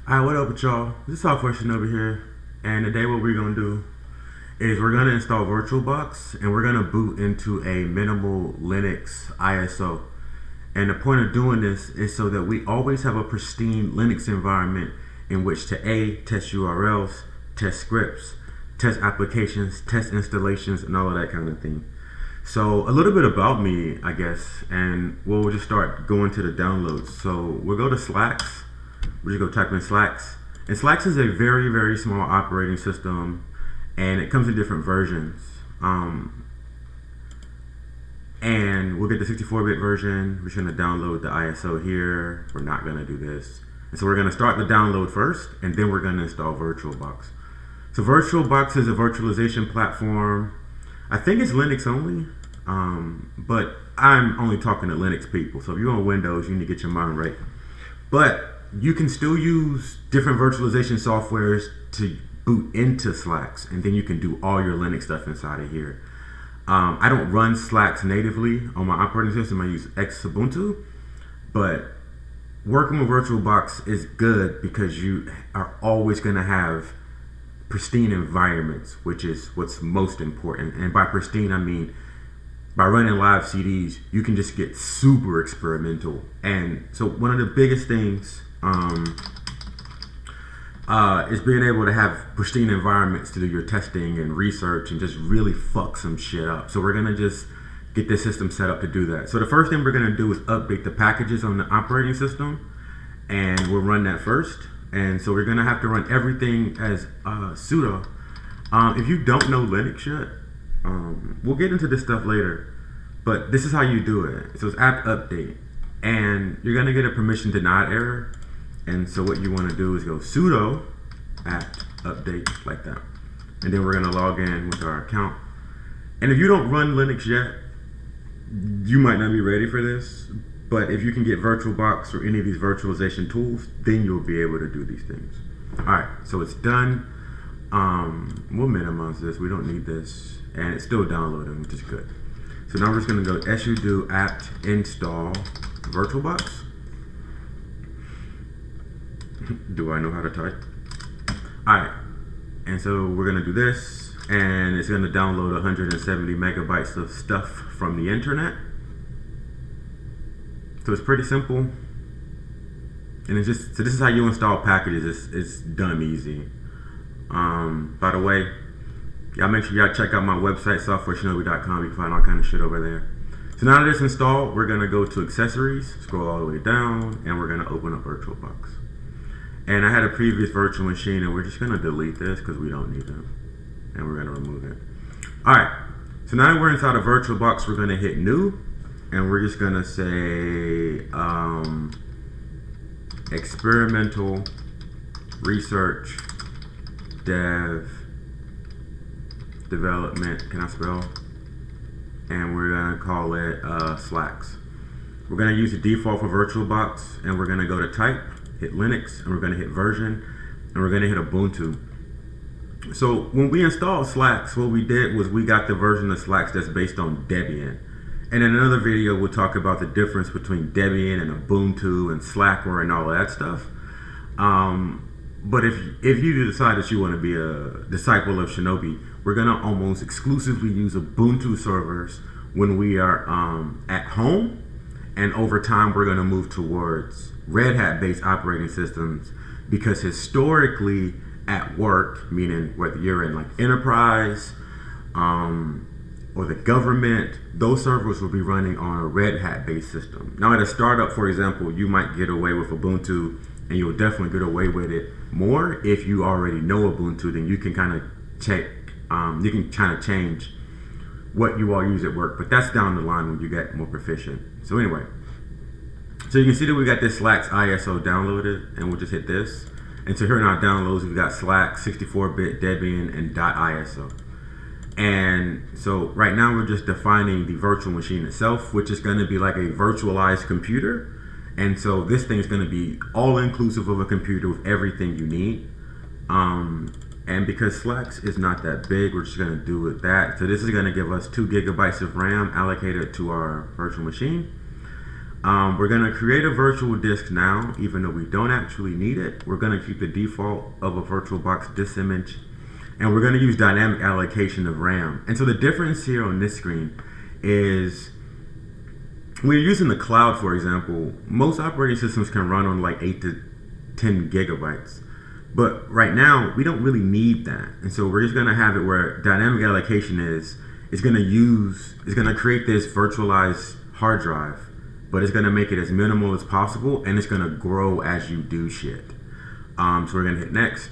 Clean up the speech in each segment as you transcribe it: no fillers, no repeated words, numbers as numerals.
Alright, what up with y'all? This is Software over here, and today what we're gonna do is we're gonna install VirtualBox and we're gonna boot into a minimal Linux ISO. And the point of doing this is so that we always have a pristine Linux environment in which to test URLs, test scripts, test applications, test installations, and all of that kind of thing. So a little bit about me, I guess, and we'll just start going to the downloads. So we'll go to Slax. We'll just go type in Slax. And Slax is a very, very small operating system, and it comes in different versions. And we'll get the 64-bit version. We're just going to download the ISO here. We're not going to do this. And so we're going to start the download first, and then we're going to install VirtualBox. So VirtualBox is a virtualization platform. I think it's Linux only, but I'm only talking to Linux people. So if you're on Windows, you need to get your mind right. But you can still use different virtualization softwares to boot into Slax, and then you can do all your Linux stuff inside of here. I don't run Slax natively on my operating system. I use Ubuntu, but working with VirtualBox is good because you are always going to have pristine environments, which is what's most important. And by pristine, I mean by running live CDs, you can just get super experimental. And so one of the biggest things is being able to have pristine environments to do your testing and research and just really fuck some shit up. So we're gonna just get this system set up to do that. So the first thing we're gonna do is update the packages on the operating system, and we'll run that first. And so we're gonna have to run everything as sudo. If you don't know Linux yet, we'll get into this stuff later, but this is how you do it. So it's apt update, and you're gonna get a permission denied error. And so what you want to do is go sudo apt update like that, and then we're gonna log in with our account. And if you don't run Linux yet, you might not be ready for this, but if you can get VirtualBox or any of these virtualization tools, then you'll be able to do these things. Alright, so it's done. We'll minimize this, we don't need this, and it's still downloading, which is good. So now we're just gonna go sudo apt install VirtualBox. Do I know how to type? Alright, and so we're gonna do this, and it's gonna download 170 megabytes of stuff from the internet. So it's pretty simple, and it's just, so this is how you install packages. It's done easy. By the way, y'all make sure y'all check out my website, softwareshinobi.com. You can find all kind of shit over there. So now that it's installed, we're gonna go to accessories, scroll all the way down, and we're gonna open up VirtualBox. And I had a previous virtual machine, and we're just gonna delete this because we don't need them, and we're gonna remove it. All right, so now that we're inside of VirtualBox, we're gonna hit new, and we're just gonna say experimental research development, can I spell? And we're gonna call it Slax. We're gonna use the default for VirtualBox, and we're gonna go to type, hit Linux, and we're gonna hit version, and we're gonna hit Ubuntu. So when we installed Slax, what we did was we got the version of Slax that's based on Debian. And in another video, we'll talk about the difference between Debian and Ubuntu and Slackware and all of that stuff. But if you decide that you want to be a disciple of Shinobi, we're gonna almost exclusively use Ubuntu servers when we are at home, and over time we're gonna move towards Red Hat based operating systems, because historically at work, meaning whether you're in like enterprise or the government, those servers will be running on a Red Hat based system. Now at a startup, for example, you might get away with Ubuntu, and you'll definitely get away with it more if you already know Ubuntu. Then you can kind of check, you can kind of change what you all use at work, but that's down the line when you get more proficient. So anyway, so you can see that we got this Slax ISO downloaded, and we'll just hit this. And so here in our downloads, we've got Slax, 64-bit, Debian, and .iso. And so right now we're just defining the virtual machine itself, which is going to be like a virtualized computer. And so this thing is going to be all inclusive of a computer with everything you need. And because Slax is not that big, we're just going to do with that. So this is going to give us 2 gigabytes of RAM allocated to our virtual machine. We're going to create a virtual disk now, even though we don't actually need it. We're going to keep the default of a VirtualBox disk image, and we're going to use dynamic allocation of RAM. And so the difference here on this screen is when you're using the cloud, for example, most operating systems can run on like 8 to 10 gigabytes. But right now, we don't really need that. And so we're just going to have it where dynamic allocation is going to create this virtualized hard drive, but it's going to make it as minimal as possible, and it's going to grow as you do shit. So we're going to hit next,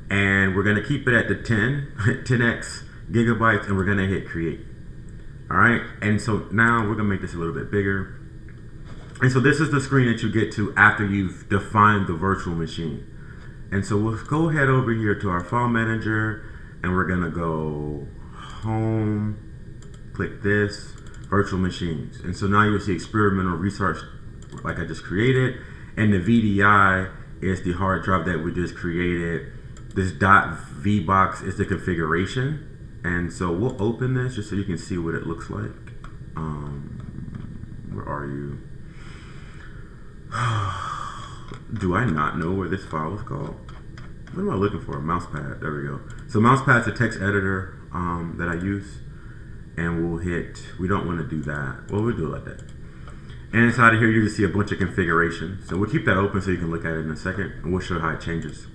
and we're going to keep it at the 10x gigabytes, and we're going to hit create. All right, and so now we're going to make this a little bit bigger. And so this is the screen that you get to after you've defined the virtual machine. And so we'll go ahead over here to our file manager, and we're going to go home, click this, virtual machines. And so now you'll see experimental research like I just created, and the VDI is the hard drive that we just created. This .vbox is the configuration. And so we'll open this just so you can see what it looks like. Where are you? Do I not know where this file is called? What am I looking for? Mousepad. There we go. So Mousepad's a text editor that I use. And we'll hit, we don't want to do that. Well, we'll do it like that. And inside of here, you can see a bunch of configuration. So we'll keep that open so you can look at it in a second, and we'll show how it changes.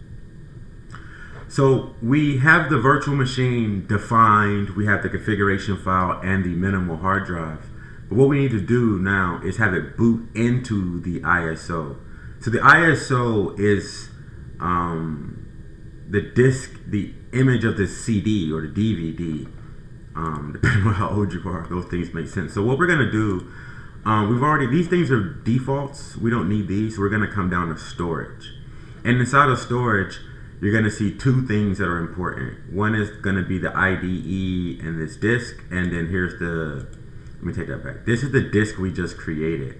So we have the virtual machine defined, we have the configuration file and the minimal hard drive. But what we need to do now is have it boot into the ISO. So the ISO is the disk, the image of the CD or the DVD. Depending on how old you are, those things make sense. So what we're gonna do, these things are defaults. We don't need these. So we're gonna come down to storage. And inside of storage, you're gonna see two things that are important. One is gonna be the IDE and this disk. And then here's let me take that back. This is the disk we just created.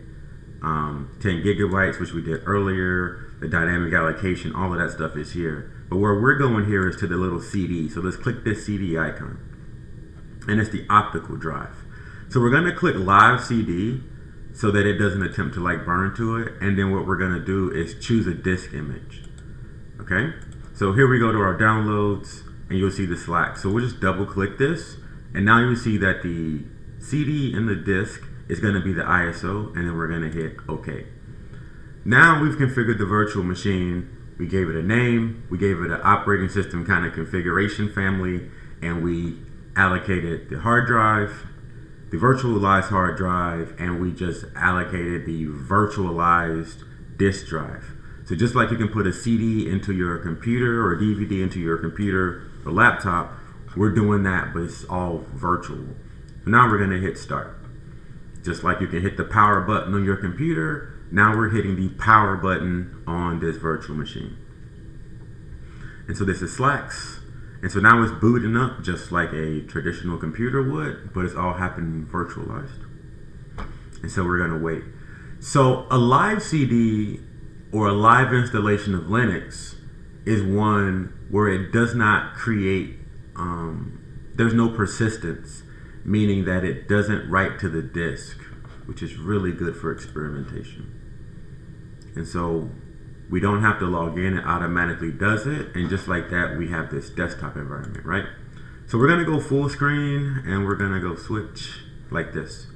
10 gigabytes, which we did earlier, the dynamic allocation, all of that stuff is here. But where we're going here is to the little CD. So let's click this CD icon. And it's the optical drive. So we're gonna click live CD so that it doesn't attempt to like burn to it. And then what we're gonna do is choose a disk image. Okay, so here we go to our downloads, and you'll see the Slax. So we'll just double click this, and now you'll see that the CD in the disk is gonna be the ISO, and then we're gonna hit OK. Now we've configured the virtual machine. We gave it a name, we gave it an operating system kind of configuration family, and we allocated the hard drive, the virtualized hard drive, and we just allocated the virtualized disk drive. So just like you can put a CD into your computer or a DVD into your computer or laptop, we're doing that, but it's all virtual. So now we're gonna hit start. Just like you can hit the power button on your computer, now we're hitting the power button on this virtual machine. And so this is Slax. And so now it's booting up just like a traditional computer would, but it's all happening virtualized. And so we're gonna wait. So a live CD or a live installation of Linux is one where it does not create, there's no persistence, meaning that it doesn't write to the disk, which is really good for experimentation. And so we don't have to log in, it automatically does it. And just like that, we have this desktop environment, right? So we're gonna go full screen, and we're gonna go switch like this.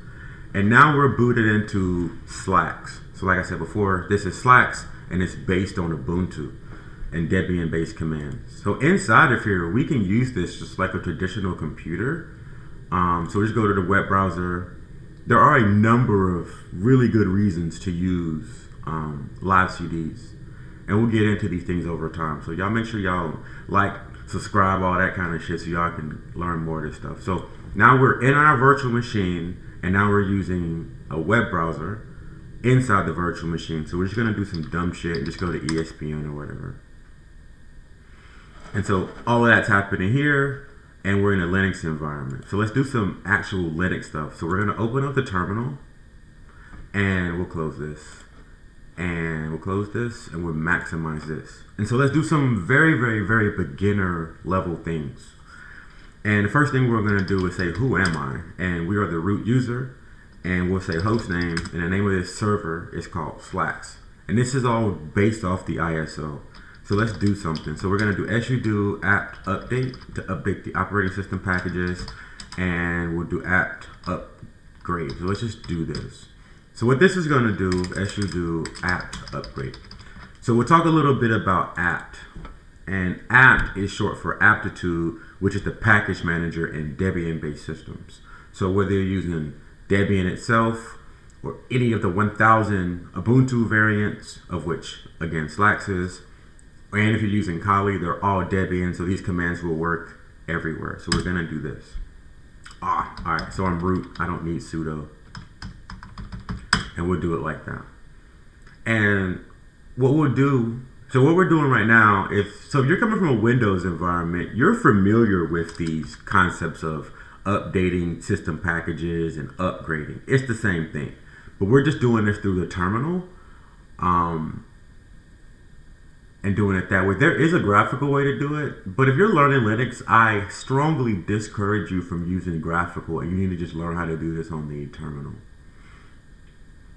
And now we're booted into Slax. So like I said before, this is Slax, and it's based on Ubuntu and Debian-based commands. So inside of here, we can use this just like a traditional computer. So just go to the web browser. There are a number of really good reasons to use live CDs. And we'll get into these things over time. So y'all make sure y'all like, subscribe, all that kind of shit, so y'all can learn more of this stuff. So now we're in our virtual machine, and now we're using a web browser inside the virtual machine. So we're just gonna do some dumb shit and just go to ESPN or whatever. And so all of that's happening here, and we're in a Linux environment. So let's do some actual Linux stuff. So we're gonna open up the terminal, and we'll close this. And we'll close this, and we'll maximize this. And so let's do some very, very, very beginner level things. And the first thing we're gonna do is say, who am I? And we are the root user. and we'll say host name, and the name of this server is called Slax. And this is all based off the ISO. So let's do something. So we're gonna do sudo apt update to update the operating system packages, and we'll do apt upgrade. So let's just do this. So what this is gonna do, sudo apt upgrade. So we'll talk a little bit about apt. And apt is short for aptitude, which is the package manager in Debian-based systems. So whether you're using Debian itself or any of the 1000 Ubuntu variants, of which again Slax is, and if you're using Kali, they're all Debian, so these commands will work everywhere. So we're gonna do this. All right, so I'm root, I don't need sudo. And we'll do it like that. And what we'll do, so what we're doing right now, if you're coming from a Windows environment, you're familiar with these concepts of updating system packages and upgrading. It's the same thing, but we're just doing this through the terminal and doing it that way. There is a graphical way to do it, but if you're learning Linux, I strongly discourage you from using graphical, and you need to just learn how to do this on the terminal.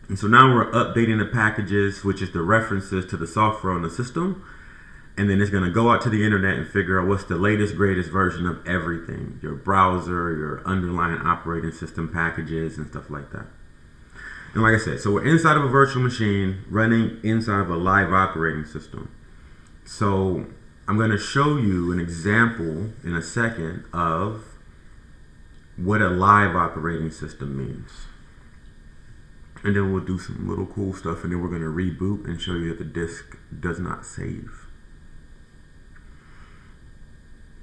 And so now we're updating the packages, which is the references to the software on the system. And then it's going to go out to the internet and figure out what's the latest, greatest version of everything. Your browser, your underlying operating system packages, and stuff like that. And like I said, so we're inside of a virtual machine running inside of a live operating system. So I'm going to show you an example in a second of what a live operating system means. And then we'll do some little cool stuff, and then we're going to reboot and show you that the disk does not save.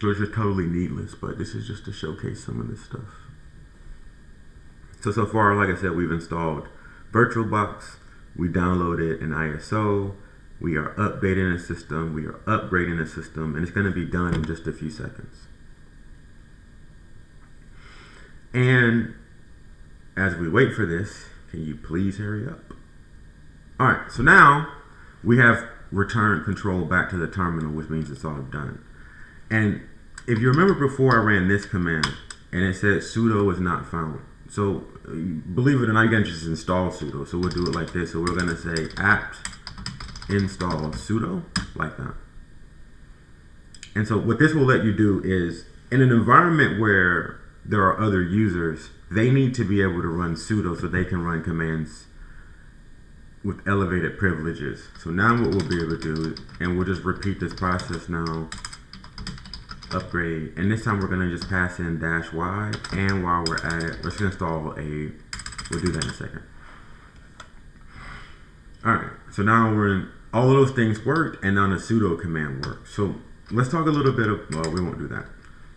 So it's just totally needless, but this is just to showcase some of this stuff. So far, like I said, we've installed VirtualBox, we downloaded an ISO, we are updating the system, we are upgrading the system, and it's going to be done in just a few seconds. And as we wait for this, can you please hurry up? All right, so now we have returned control back to the terminal, which means it's all done. And if you remember before, I ran this command and it said sudo is not found. So believe it or not, you can just install sudo. So we'll do it like this. So we're gonna say apt install sudo, like that. And so what this will let you do is, in an environment where there are other users, they need to be able to run sudo so they can run commands with elevated privileges. So now what we'll be able to do, and we'll just repeat this process now, upgrade, and this time we're going to just pass in -y, and while we're at it, let's install we'll do that in a second. Alright, so now we're in, all of those things worked, and now the sudo command works. So let's talk a little bit of, well, we won't do that.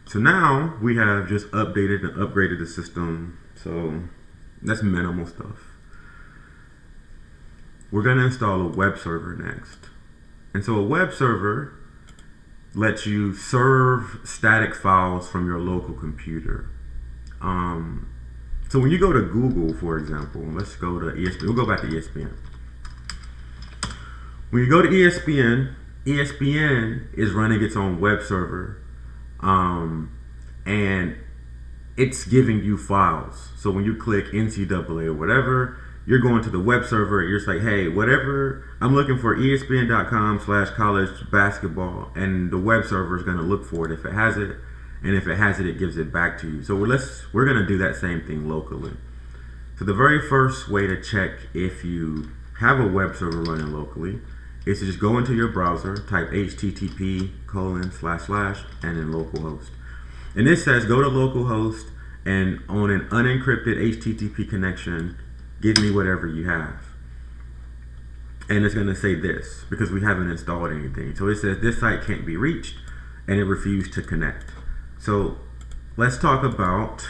So now we have just updated and upgraded the system, so that's minimal stuff. We're going to install a web server next. And so a web server lets you serve static files from your local computer. So when you go to Google, for example, let's go to ESPN. We'll go back to ESPN. When you go to ESPN, ESPN is running its own web server, and it's giving you files. So when you click NCAA or whatever, you're going to the web server and you're just like, hey, whatever, I'm looking for ESPN.com/college basketball, and the web server is going to look for it if it has it, and if it has it, it gives it back to you. So we're going to do that same thing locally. So the very first way to check if you have a web server running locally is to just go into your browser, type http:// and then localhost. And this says go to localhost, and on an unencrypted HTTP connection, give me whatever you have. And it's going to say this because we haven't installed anything. So it says this site can't be reached, and it refused to connect. So let's talk about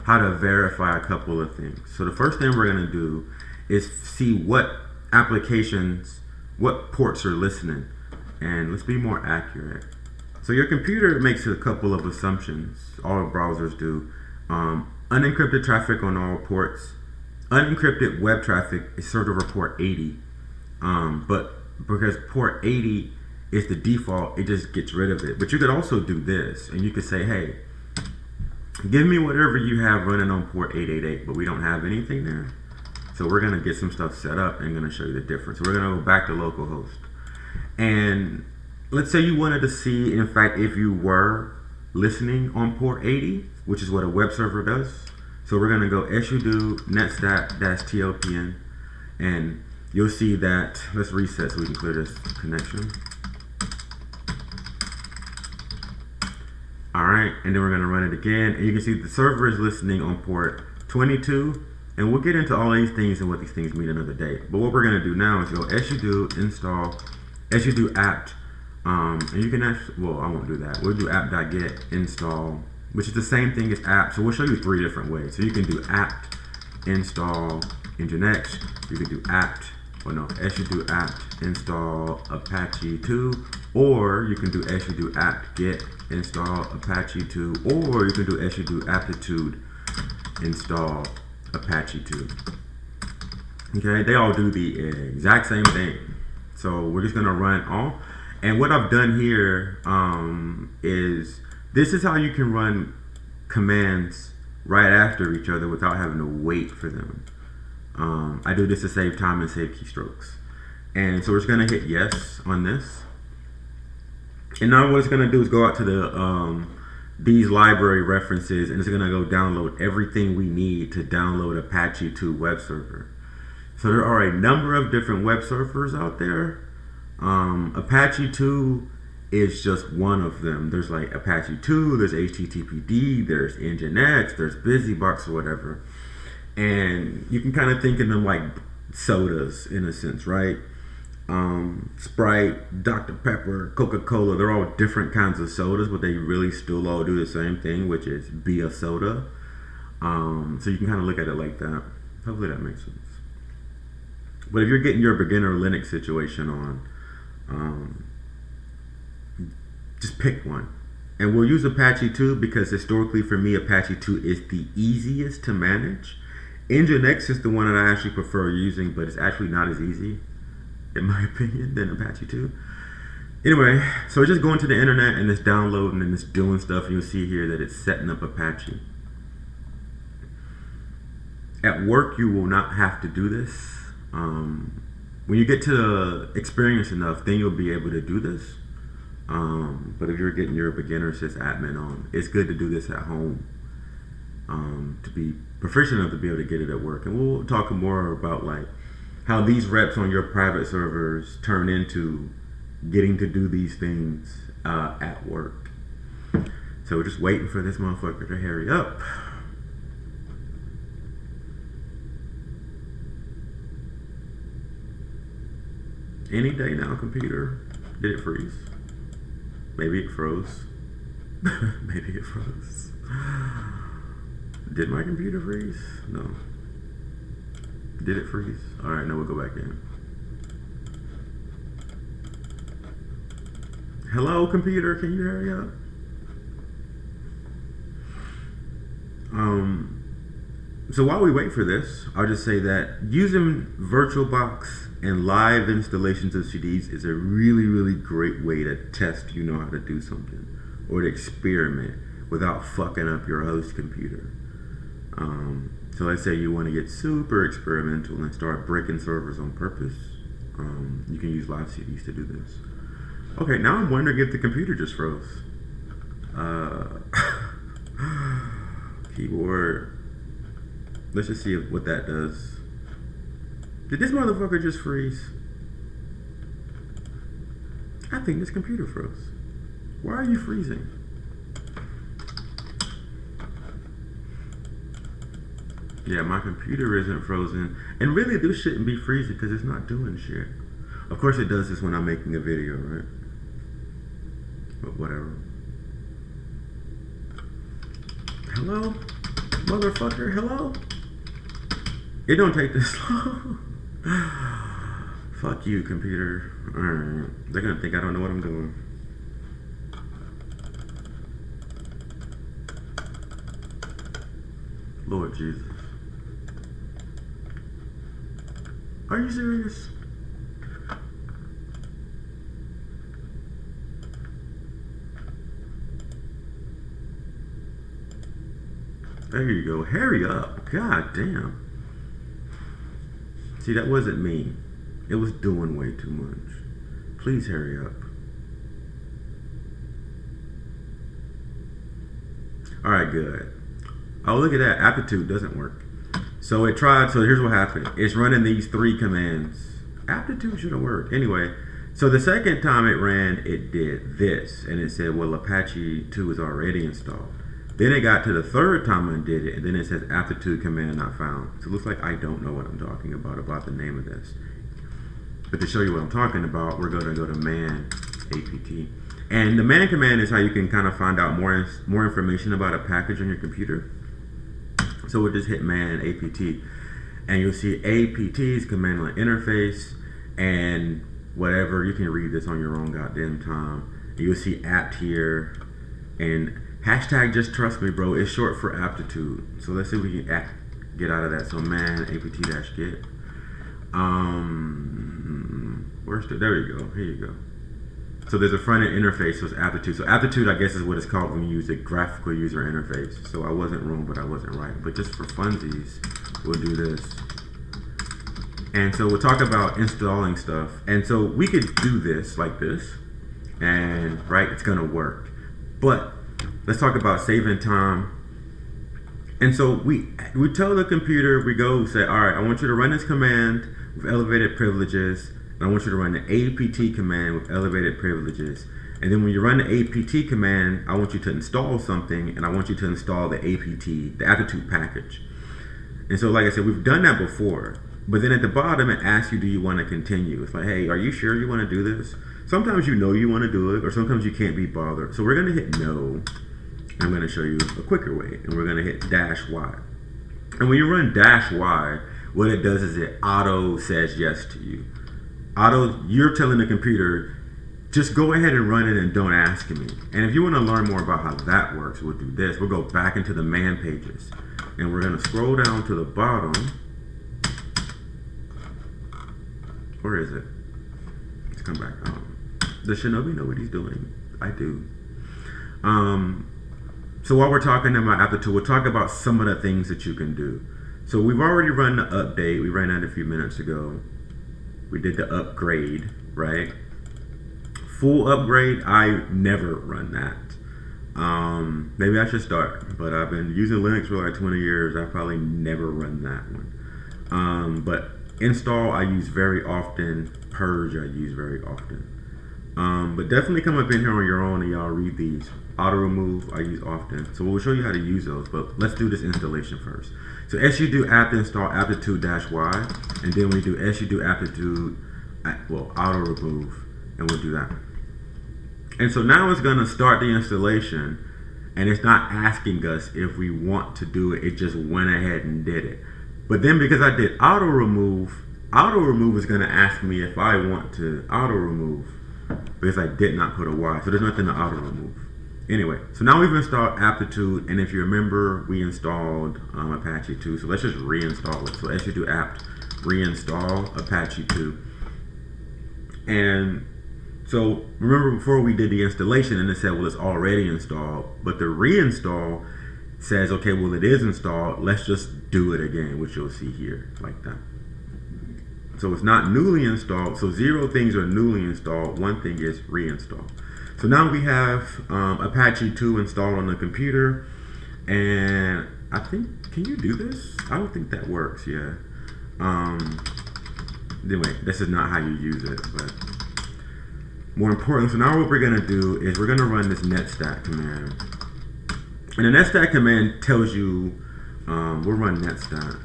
how to verify a couple of things. So the first thing we're going to do is see what applications, what ports are listening, and let's be more accurate. So your computer makes a couple of assumptions. All browsers do. Unencrypted traffic on all ports. Unencrypted web traffic is server port 80, but because port 80 is the default, it just gets rid of it. But you could also do this, and you could say, hey, Give me whatever you have running on port 888, but we don't have anything there. So we're gonna get some stuff set up and gonna show you the difference. We're gonna go back to localhost. And let's say you wanted to see, in fact, if you were listening on port 80, which is what a web server does. So we're gonna go sudo netstat-tlpn, and you'll see that, let's reset so we can clear this connection. All right, and then we're gonna run it again, and you can see the server is listening on port 22, and we'll get into all these things and what these things mean another day. But what we're gonna do now is go sudo install sudo apt, and you can actually, well, I won't do that. We'll do apt.get install, which is the same thing as apt. So we'll show you 3 different ways. So you can do apt install nginx, you can do apt, or no, sudo apt install apache 2, or you can do sudo apt get install apache 2, or you can do sudo aptitude install apache 2. Okay, they all do the exact same thing. So we're just gonna run all. And what I've done here is, this is how you can run commands right after each other without having to wait for them. I do this to save time and save keystrokes. And so we're just gonna hit yes on this. And now what it's gonna do is go out to the these library references, and it's gonna go download everything we need to download Apache 2 web server. So there are a number of different web servers out there. Apache 2 is just one of them. There's like Apache 2, there's HTTPD, there's Nginx, there's BusyBox or whatever. And you can kind of think of them like sodas in a sense, right? Sprite, Dr. Pepper, Coca-Cola, they're all different kinds of sodas, but they really still all do the same thing, which is be a soda. So you can kind of look at it like that. Hopefully that makes sense. But if you're getting your beginner Linux situation on, just pick one. And we'll use Apache 2 because historically for me, Apache 2 is the easiest to manage. Nginx is the one that I actually prefer using, but it's actually not as easy, in my opinion, than Apache 2. Anyway, so it's just going to the internet and it's downloading and it's doing stuff, and you'll see here that it's setting up Apache. At work, you will not have to do this. When you get to experience enough, then you'll be able to do this. But if you're getting your beginner sysadmin on, it's good to do this at home to be proficient enough to be able to get it at work. And we'll talk more about like how these reps on your private servers turn into getting to do these things at work. So we're just waiting for this motherfucker to hurry up. Any day now, computer. Did it freeze? Maybe it froze. Maybe it froze. Did my computer freeze? No. Did it freeze? Alright, now we'll go back in. Hello, computer, can you hurry up? So while we wait for this, I'll just say that using VirtualBox and live installations of CDs is a really, really great way to test you know how to do something, or to experiment without fucking up your host computer. So let's say you want to get super experimental and start breaking servers on purpose. You can use live CDs to do this. Okay, now I'm wondering if the computer just froze. Keyboard. Let's just see what that does. Did this motherfucker just freeze? I think this computer froze. Why are you freezing? Yeah, my computer isn't frozen. And really, this shouldn't be freezing because it's not doing shit. Of course it does this when I'm making a video, right? But whatever. Hello? Motherfucker, hello? It don't take this long. Fuck you, computer. Alright. They're gonna think I don't know what I'm doing. Lord Jesus. Are you serious? There you go. Hurry up. God damn. See, that wasn't me. It was doing way too much. Please hurry up. Alright, good. Oh, look at that. Aptitude doesn't work. So it tried. So here's what happened. It's running these 3 commands. Aptitude should have worked. Anyway, so the second time it ran, it did this. And it said, well, Apache 2 is already installed. Then it got to the third time I did it, and then it says aptitude command not found. So it looks like I don't know what I'm talking about the name of this. But to show you what I'm talking about, we're going to go to man apt. And the man command is how you can kind of find out more information about a package on your computer. So we'll just hit man apt, and you'll see apt's command line interface, and whatever, you can read this on your own goddamn time. And you'll see apt here, and hashtag just trust me, bro. It's short for aptitude. So let's see if we can get out of that. So man apt-get. Where's the? There you go. Here you go. So there's a front end interface. So it's aptitude. So aptitude, I guess, is what it's called when you use a graphical user interface. So I wasn't wrong, but I wasn't right. But just for funsies, we'll do this. And so we'll talk about installing stuff. And so we could do this like this, and right, it's gonna work. But let's talk about saving time. And so we tell the computer, we go say, all right, I want you to run this command with elevated privileges, and I want you to run the apt command with elevated privileges. And then when you run the apt command, I want you to install something, and I want you to install the aptitude package. And so like I said, we've done that before, but then at the bottom it asks you, do you want to continue? It's like, hey, are you sure you want to do this? Sometimes you know you want to do it, or sometimes you can't be bothered. So we're going to hit no. I'm going to show you a quicker way, and we're going to hit -y. And when you run -y, what it does is it auto says yes to you. You're telling the computer, just go ahead and run it and don't ask me. And if you want to learn more about how that works, we'll do this. We'll go back into the man pages, and we're going to scroll down to the bottom. Where is it? Let's come back. Does Shinobi know what he's doing? I do. So while we're talking about aptitude, we'll talk about some of the things that you can do. So we've already run the update. We ran that a few minutes ago. We did the upgrade, right? Full upgrade, I never run that. Maybe I should start, but I've been using Linux for like 20 years. I probably never run that one. But install, I use very often. Purge, I use very often. But definitely come up in here on your own and y'all read these. Auto remove, I use often. So we'll show you how to use those, but let's do this installation first. So sudo apt install aptitude-y, and then we do sudo aptitude, auto remove, and we'll do that. And so now it's gonna start the installation, and it's not asking us if we want to do it, it just went ahead and did it. But then because I did auto remove is gonna ask me if I want to auto remove, because I did not put a Y, so there's nothing to auto remove. Anyway, so now we've installed aptitude, and if you remember, we installed Apache 2, so let's just reinstall it. So sudo apt reinstall Apache 2. And so remember before we did the installation, and it said, well, it's already installed, but the reinstall says, okay, well, it is installed, let's just do it again, which you'll see here, like that. So it's not newly installed, so 0 things are newly installed, 1 thing is reinstalled. So now we have Apache 2 installed on the computer, and I think, can you do this? I don't think that works, yeah. Anyway, this is not how you use it, but more important, so now what we're gonna do is we're gonna run this netstat command. And the netstat command tells you, we'll run netstat.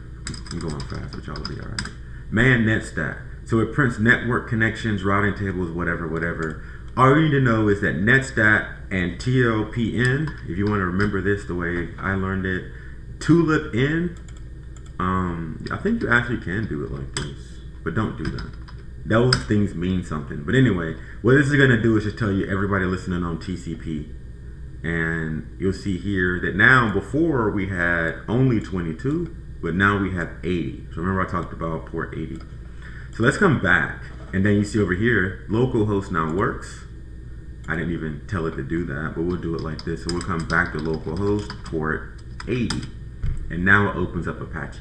I'm going fast, which y'all will be all right. Man netstat. So it prints network connections, routing tables, whatever. All you need to know is that netstat and tlpn, if you want to remember this the way I learned it, tulipn, I think you actually can do it like this, but don't do that. Those things mean something. But anyway, what this is going to do is just tell you everybody listening on TCP. And you'll see here that now, before we had only 22, but now we have 80. So remember I talked about port 80. So let's come back, and then you see over here, localhost now works. I didn't even tell it to do that, but we'll do it like this. So we'll come back to localhost port 80. and now it opens up Apache.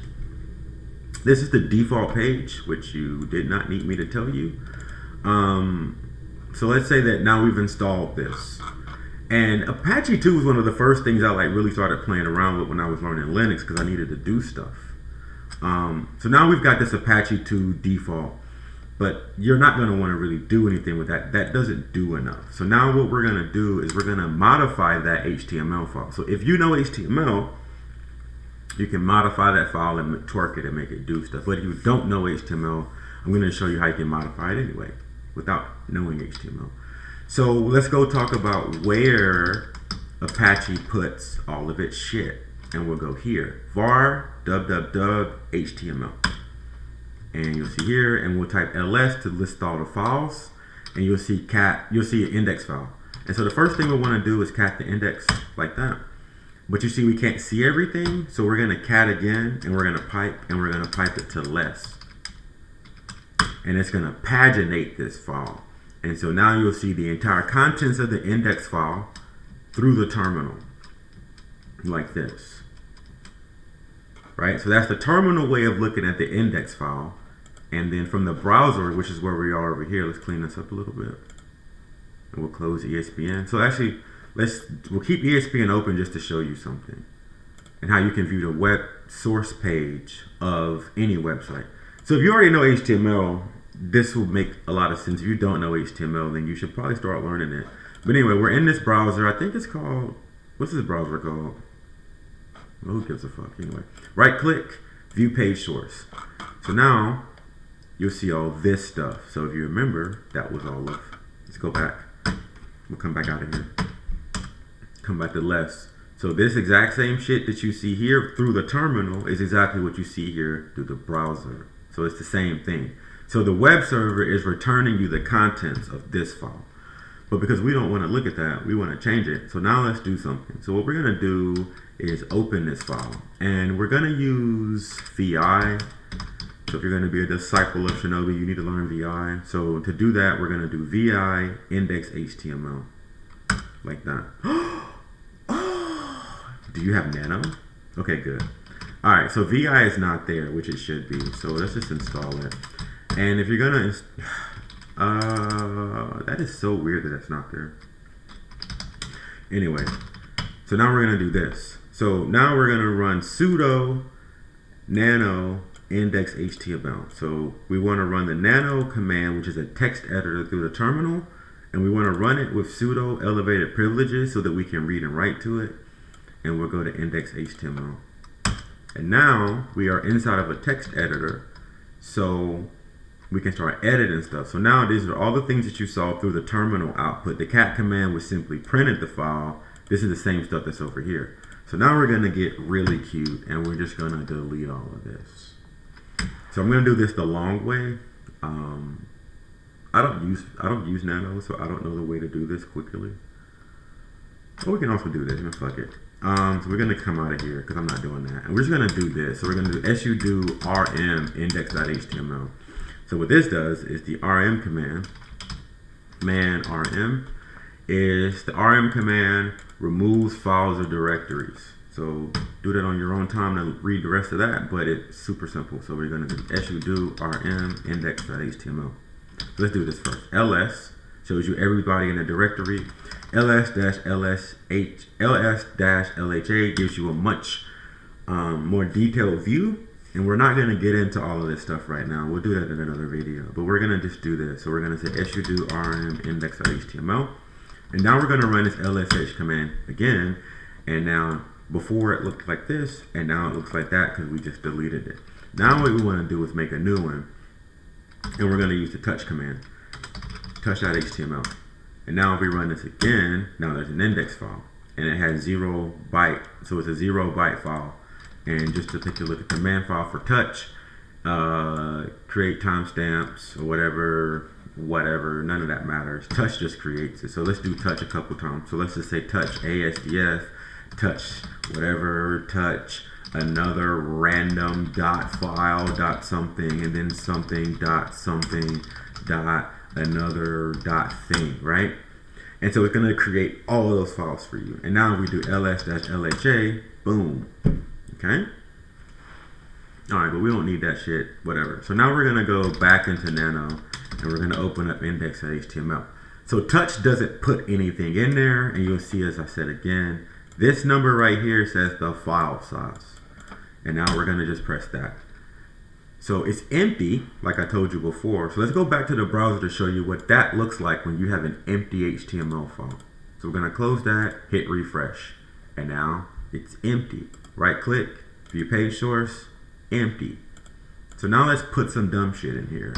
This is the default page, which you did not need me to tell you. So let's say that now we've installed this. And Apache 2 was one of the first things I like really started playing around with when I was learning Linux, because I needed to do stuff. So now we've got this Apache 2 default, but you're not going to want to really do anything with that. That doesn't do enough. So now what we're going to do is we're going to modify that HTML file. So if you know HTML, you can modify that file and twerk it and make it do stuff. But if you don't know HTML, I'm going to show you how you can modify it anyway without knowing HTML. So let's go talk about where Apache puts all of its shit. And we'll go here, var html. And you'll see here, and we'll type ls to list all the files. And you'll see you'll see an index file. And so the first thing we want to do is cat the index like that. But you see we can't see everything, so we're going to cat again, and we're going to pipe, and we're going to pipe it to less. And it's going to paginate this file. And so now you'll see the entire contents of the index file through the terminal, like this. Right? So that's the terminal way of looking at the index file. And then from the browser, which is where we are over here, let's clean this up a little bit. And we'll close ESPN. So actually, we'll keep ESPN open just to show you something and how you can view the web source page of any website. So if you already know HTML, this will make a lot of sense. If you don't know HTML, then you should probably start learning it. But anyway, we're in this browser. I think it's called, what's this browser called? Well, who gives a fuck? Anyway, right click, view page source. So now you'll see all this stuff. So if you remember, that was all of, let's go back. We'll come back out of here. Come back to less. So this exact same shit that you see here through the terminal is exactly what you see here through the browser. So it's the same thing. So the web server is returning you the contents of this file. But because we don't want to look at that, we want to change it. So now let's do something. So what we're going to do is open this file. And we're going to use VI. So if you're going to be a disciple of Shinobi, you need to learn VI. So to do that, we're going to do VI index HTML. Like that. Do you have Nano? Okay, good. All right, so VI is not there, which it should be. So let's just install it. And if you're gonna, that is so weird that it's not there. Anyway, so now we're gonna do this. So now we're gonna run sudo nano index HTML. So we want to run the nano command, which is a text editor through the terminal, and we want to run it with sudo elevated privileges so that we can read and write to it. And we'll go to index HTML. And now we are inside of a text editor, so we can start editing stuff. So now these are all the things that you saw through the terminal output. The cat command was simply printed the file. This is the same stuff that's over here. So now we're gonna get really cute, and we're just gonna delete all of this. So I'm gonna do this the long way. I don't use Nano, so I don't know the way to do this quickly. But we can also do this. Fuck it. So we're gonna come out of here because I'm not doing that, and we're just gonna do this. So we're gonna do sudo rm index.html. So what this does is the rm command, rm, is the rm command removes files or directories. So do that on your own time to read the rest of that, but it's super simple. So we're gonna do sudo rm index.html. So let's do this first. ls shows you everybody in the directory. ls-lha gives you a much more detailed view, and we're not going to get into all of this stuff right now. We'll do that in another video, but we're going to just do this. So we're going to say sudo rm index.html, and now we're going to run this lsh command again, and now before it looked like this, and now it looks like that because we just deleted it. Now what we want to do is make a new one, and we're going to use the touch command, touch.html. And now if we run this again, now there's an index file, and it has 0 byte, so it's a 0 byte file. And just to take a look at the command file for touch, create timestamps or whatever, none of that matters. Touch just creates it. So let's do touch a couple times. So let's just say touch ASDF, touch whatever, touch another random dot file dot something, and then something dot another dot thing, right? And so it's going to create all of those files for you. And now we do ls-lha, boom, Okay. All right, but we don't need that shit, whatever. So now we're gonna go back into Nano and we're gonna open up index.html. So touch doesn't put anything in there, and you'll see, as I said again, this number right here says the file size. And now we're gonna just press that. So it's empty, like I told you before. So let's go back to the browser to show you what that looks like when you have an empty HTML file. So we're gonna close that, hit refresh, and now it's empty. Right click, view page source, empty. So now let's put some dumb shit in here.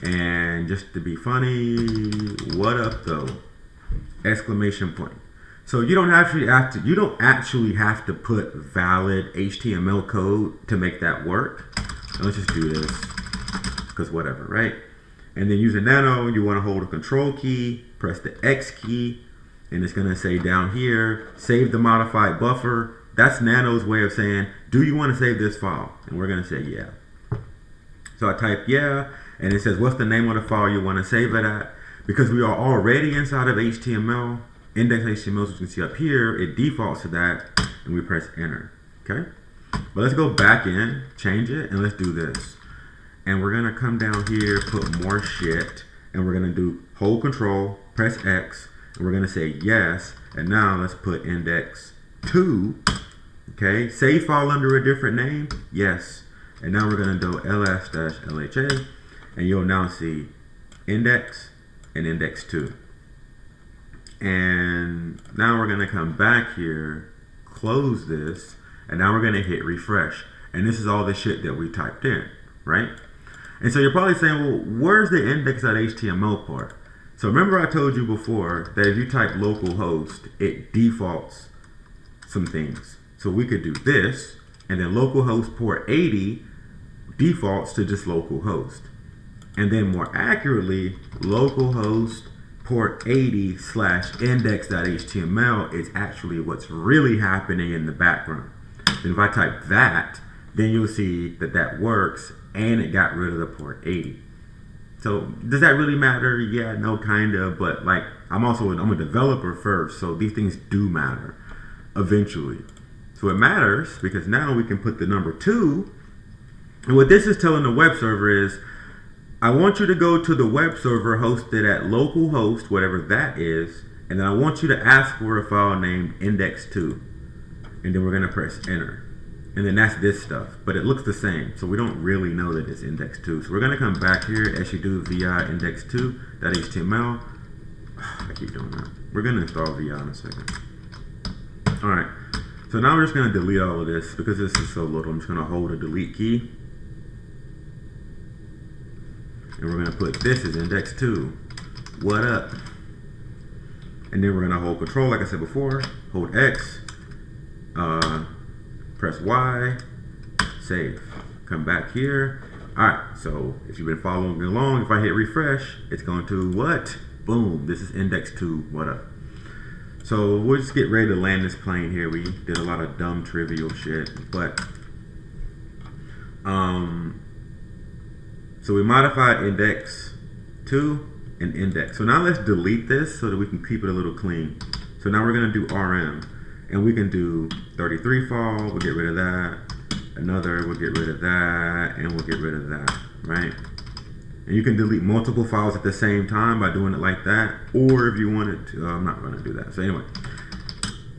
And just to be funny, what up though? Exclamation point. So you don't actually have to put valid HTML code to make that work. And let's just do this, because whatever, right? And then using Nano, you want to hold a control key, press the X key, and it's going to say down here, save the modified buffer. That's Nano's way of saying, do you want to save this file? And we're going to say yeah. So I type yeah, and it says, what's the name of the file you want to save it at? Because we are already inside of HTML, index.html, as you can see up here, it defaults to that, and we press enter, okay? But let's go back in, change it, and let's do this. And we're gonna come down here, put more shit, and we're gonna do hold control, press X, and we're gonna say yes, and now let's put index 2, okay? Save file under a different name, yes. And now we're gonna do ls-lha, and you'll now see index and index 2. And now we're gonna come back here, close this, and now we're gonna hit refresh. And this is all the shit that we typed in, right? And so you're probably saying, well, where's the index.html part? So remember I told you before that if you type localhost, it defaults some things. So we could do this, and then localhost port 80 defaults to just localhost. And then more accurately, localhost port 80 / index.html is actually what's really happening in the background. And if I type that, then you'll see that that works, and it got rid of the port 80. So does that really matter? Yeah, no, kind of, but like I'm a developer first, so these things do matter eventually. So it matters because now we can put the number 2, and what this is telling the web server is, I want you to go to the web server hosted at localhost, whatever that is, and then I want you to ask for a file named index2, and then we're gonna press enter. And then that's this stuff, but it looks the same, so we don't really know that it's index2. So we're gonna come back here, do vi index2.html. I keep doing that. We're gonna install vi in a second. All right, so now we're just gonna delete all of this because this is so little. I'm just gonna hold a delete key. And we're gonna put this as index2. What up? And then we're gonna hold control, like I said before, hold X, press Y, save. Come back here. All right, so if you've been following along, if I hit refresh, it's going to what? Boom, this is index2, what up? So we'll just get ready to land this plane here. We did a lot of dumb trivial shit, but so we modified index 2 and index. So now let's delete this so that we can keep it a little clean. So now we're gonna do RM, and we can do 33 file, we'll get rid of that. Another, we'll get rid of that, and we'll get rid of that, right? And you can delete multiple files at the same time by doing it like that, or if you wanted to, I'm not gonna do that. So anyway,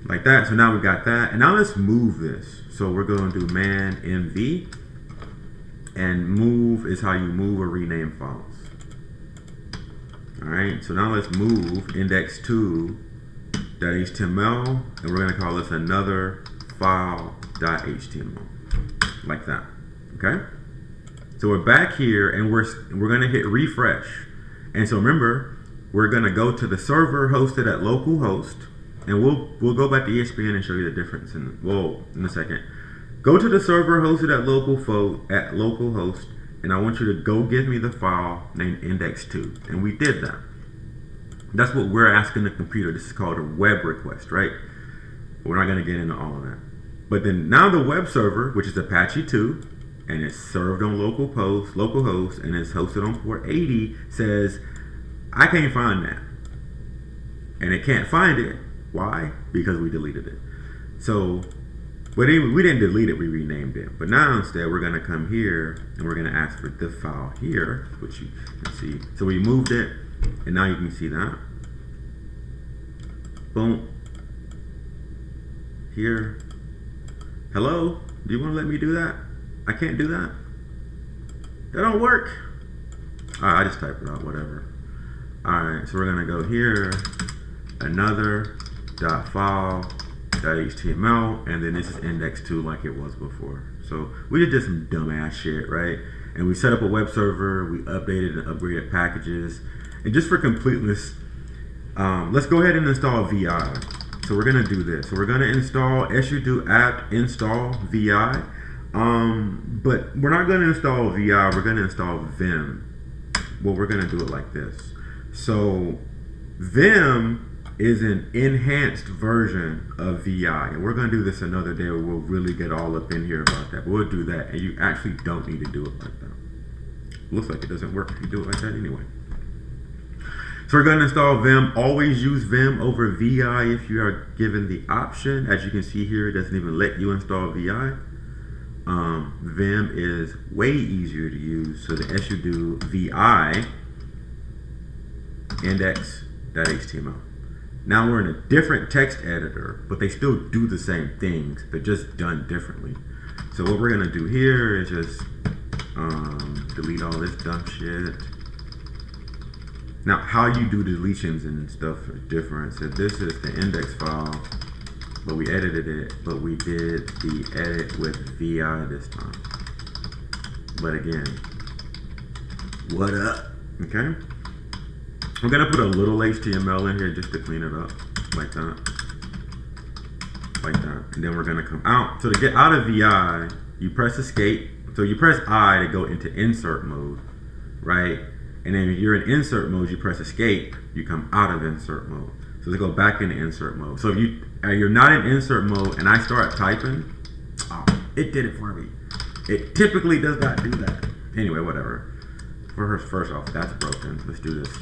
like that. So now we got that, and now let's move this. So we're gonna do man mv, and move is how you move or rename files. All right, so now let's move index2.html, and we're gonna call this another file.html, like that, okay? So we're back here, and we're gonna hit refresh. And so remember, we're gonna go to the server hosted at localhost, and we'll go back to ESPN and show you the difference in a second. Go to the server hosted at localhost, and I want you to go give me the file named index2. And we did that. That's what we're asking the computer. This is called a web request, right? We're not gonna get into all of that. But then now the web server, which is Apache 2, and it's served on localhost, and it's hosted on port 80, says, I can't find that. And it can't find it. Why? Because we deleted it. So But anyway, we didn't delete it, we renamed it. But now instead we're gonna come here and we're gonna ask for the file here, which you can see. So we moved it, and now you can see that. Boom. Here. Hello? Do you wanna let me do that? I can't do that? That don't work. Alright, I just typed it out, whatever. Alright, so we're gonna go here, another .file.html, and then this is indexed to like it was before. So we just did some dumbass shit, right? And we set up a web server, we updated and upgraded packages. And just for completeness, let's go ahead and install VI. So we're gonna do this. So we're gonna install sudo apt install VI. But we're not gonna install VI, we're gonna install Vim. Well, we're gonna do it like this. So Vim is an enhanced version of VI, and we're gonna do this another day where we'll really get all up in here about that. But we'll do that, and you actually don't need to do it like that. Looks like it doesn't work if you do it like that anyway. So we're gonna install Vim. Always use Vim over VI if you are given the option. As you can see here, it doesn't even let you install VI. Vim is way easier to use, so the sudo vi index.html. Now we're in a different text editor, but they still do the same things. They're just done differently. So what we're gonna do here is just delete all this dumb shit. Now how you do deletions and stuff is different. So this is the index file, but we edited it, but we did the edit with VI this time. But again, what up? Okay. We're gonna put a little HTML in here just to clean it up, like that, and then we're gonna come out. So to get out of VI, you press escape. So you press I to go into insert mode, right? And then if you're in insert mode, you press escape, you come out of insert mode. So to go back into insert mode. So if you're not in insert mode and I start typing, oh, it did it for me. It typically does not do that. Anyway, whatever. First off, that's broken. Let's do this.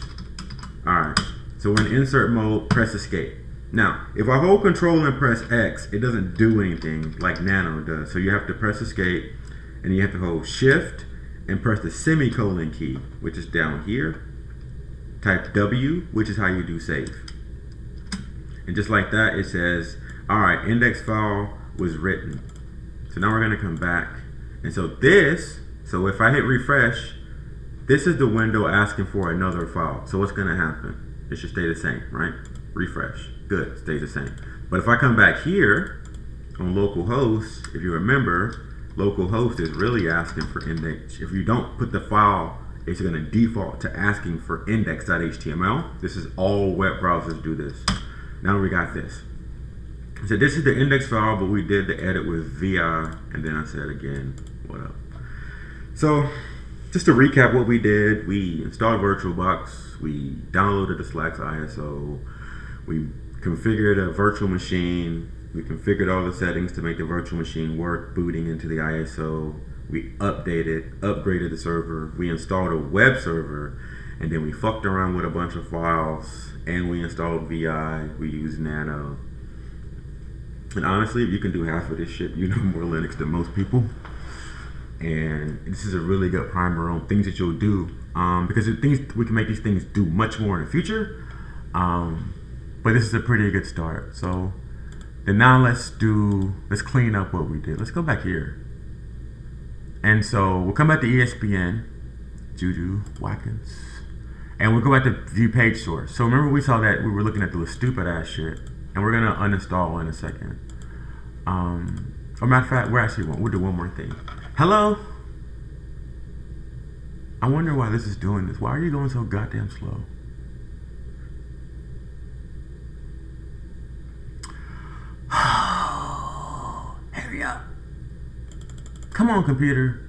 Alright, so we're in insert mode, press escape. Now, if I hold control and press X, it doesn't do anything like Nano does. So you have to press escape, and you have to hold shift and press the semicolon key, which is down here. Type W, which is how you do save. And just like that, it says, alright, index file was written. So now we're gonna come back. And so if I hit refresh, this is the window asking for another file. So what's gonna happen? It should stay the same, right? Refresh, good, stays the same. But if I come back here on localhost, if you remember, localhost is really asking for index. If you don't put the file, it's gonna default to asking for index.html. This is all web browsers do this. Now we got this. So this is the index file, but we did the edit with VI, and then I said again, what up? So just to recap what we did, we installed VirtualBox, we downloaded the Slax ISO, we configured a virtual machine, we configured all the settings to make the virtual machine work, booting into the ISO, we upgraded the server, we installed a web server, and then we fucked around with a bunch of files, and we installed VI, we used Nano. And honestly, if you can do half of this shit, you know more Linux than most people. And this is a really good primer on things that you'll do, because we can make these things do much more in the future. But this is a pretty good start. So then now let's clean up what we did. Let's go back here. And so we'll come back to ESPN, Juju Watkins, and we'll go back to view page source. So remember we saw that we were looking at the stupid ass shit, and we're gonna uninstall in a second. Or matter of fact, we'll do one more thing. Hello? I wonder why this is doing this. Why are you going so goddamn slow? Hurry up. Come on, computer.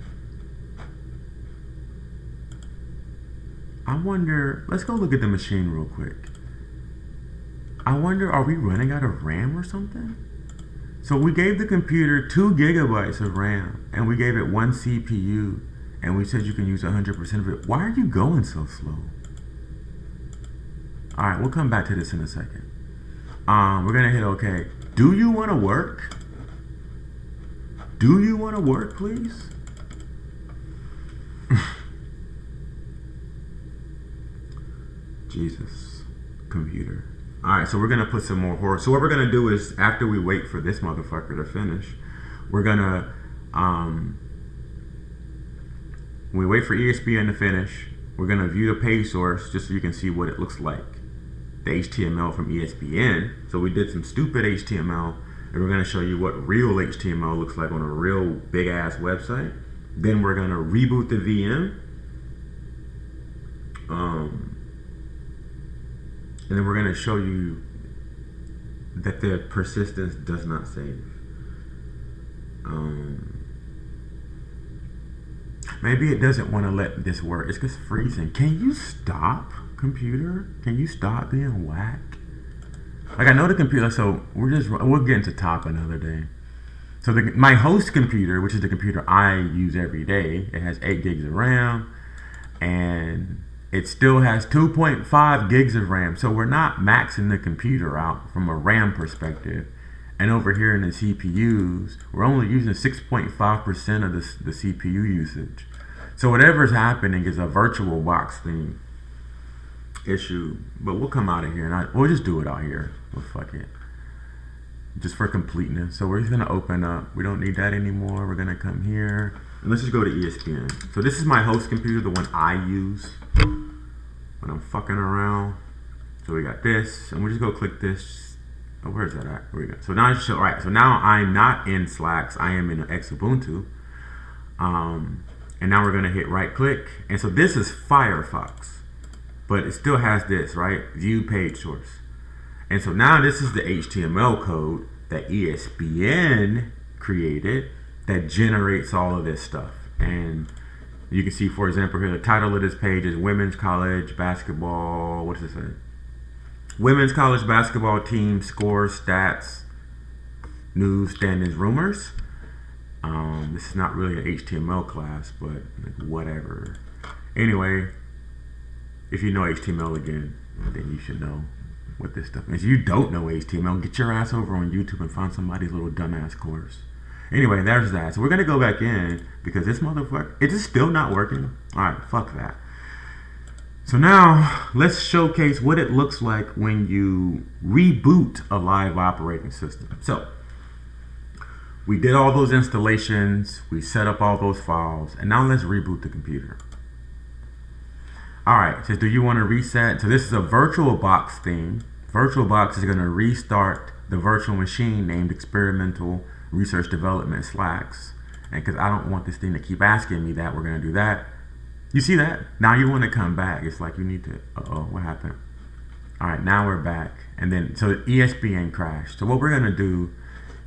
I wonder, let's go look at the machine real quick. I wonder, are we running out of RAM or something? So we gave the computer 2 gigabytes of RAM, and we gave it 1 CPU, and we said you can use 100% of it. Why are you going so slow? All right, we'll come back to this in a second. We're gonna hit OK. Do you want to work? Do you want to work, please? Jesus, computer. All right, so we're gonna put some more horror. So what we're gonna do is, after we wait for this motherfucker to finish, we're gonna when we wait for ESPN to finish, we're gonna view the page source just so you can see what it looks like. The HTML from ESPN. So we did some stupid HTML, and we're gonna show you what real HTML looks like on a real big ass website. Then we're gonna reboot the VM. And then we're going to show you that the persistence does not save. Maybe it doesn't want to let this work. It's just freezing. Can you stop, computer? Can you stop being whack? Like, I know the computer, so we'll get into top another day. So my host computer, which is the computer I use every day, it has 8 gigs of RAM, and it still has 2.5 gigs of RAM. So we're not maxing the computer out from a RAM perspective. And over here in the CPUs, we're only using 6.5% of the CPU usage. So whatever's happening is a VirtualBox thing issue. But we'll come out of here and we'll just do it out here. Well, fuck it. Just for completeness. So we're just gonna open up. We don't need that anymore. We're gonna come here. And let's just go to ESPN. So this is my host computer, the one I use when I'm fucking around. So we got this, and we'll just go click this. Oh, where's that at? Here we go. So now it's all right. So now I'm not in Slax. I am in Ubuntu. And now we're gonna hit right click. And so this is Firefox, but it still has this, right? View page source. And so now this is the HTML code that ESPN created that generates all of this stuff. And you can see, for example, here the title of this page is Women's College Basketball. What does it say? Women's College Basketball Team Scores, Stats, News, Standings, Rumors. This is not really an HTML class, but like whatever. Anyway, if you know HTML again, then you should know what this stuff is. If you don't know HTML, get your ass over on YouTube and find somebody's little dumbass course. Anyway, there's that. So we're gonna go back in because this motherfucker, it's just still not working. All right, fuck that. So now let's showcase what it looks like when you reboot a live operating system. So we did all those installations, we set up all those files, and now let's reboot the computer. All right, so do you want to reset? So this is a VirtualBox thing. VirtualBox is gonna restart the virtual machine named Experimental Research Development Slax. And because I don't want this thing to keep asking me that, we're gonna do that. You see that? Now you want to come back. It's like you need to, what happened? All right, now we're back. And then, so ESPN crashed. So what we're gonna do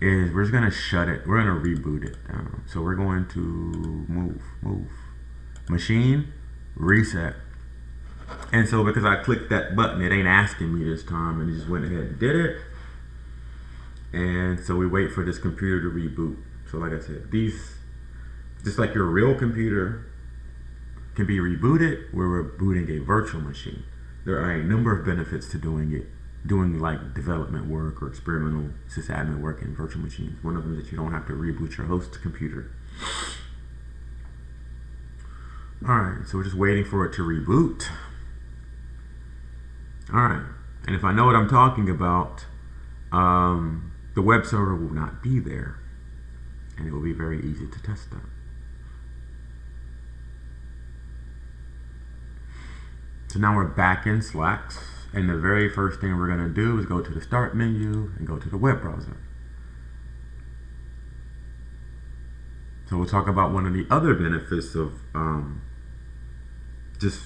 is we're just gonna shut it. We're gonna reboot it down. So we're going to move. Machine, reset. And so because I clicked that button, it ain't asking me this time, and it just went ahead and did it. And so we wait for this computer to reboot. So like I said, these, just like your real computer can be rebooted, we're rebooting a virtual machine. There are a number of benefits to doing it, doing like development work or experimental sysadmin work in virtual machines. One of them is that you don't have to reboot your host computer. All right, so we're just waiting for it to reboot. All right, and if I know what I'm talking about, the web server will not be there, and it will be very easy to test that. So now we're back in Slax, and the very first thing we're gonna do is go to the start menu and go to the web browser. So we'll talk about one of the other benefits of just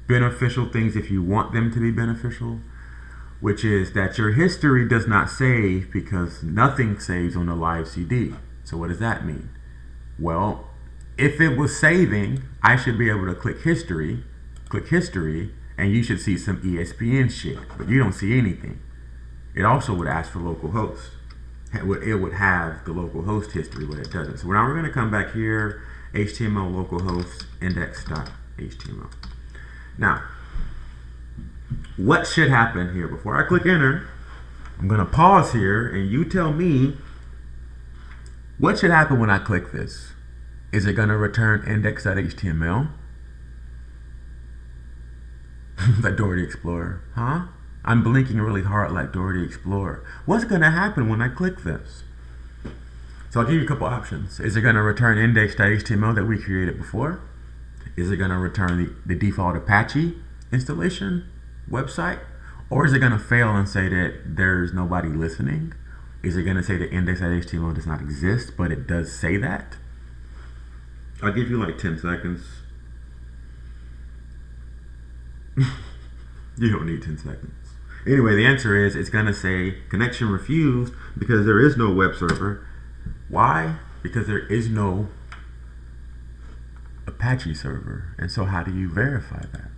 beneficial things if you want them to be beneficial, which is that your history does not save because nothing saves on the live CD. So what does that mean? Well, if it was saving, I should be able to click history, and you should see some ESPN shit, but you don't see anything. It also would ask for localhost. It would have the localhost history, but it doesn't. So now we're gonna come back here, HTML localhost index.html. Now, what should happen here? Before I click enter, I'm gonna pause here and you tell me What should happen when I click this? Is it going to return index.html? Like Doherty Explorer, huh? I'm blinking really hard like Doherty Explorer. What's going to happen when I click this? So I'll give you a couple options. Is it going to return index.html that we created before? Is it going to return the default Apache installation website? Or is it going to fail and say that there's nobody listening? Is it going to say that index.html does not exist, but it does say that? I'll give you like 10 seconds. You don't need 10 seconds. Anyway, the answer is it's going to say connection refused because there is no web server. Why? Because there is no Apache server. And so how do you verify that?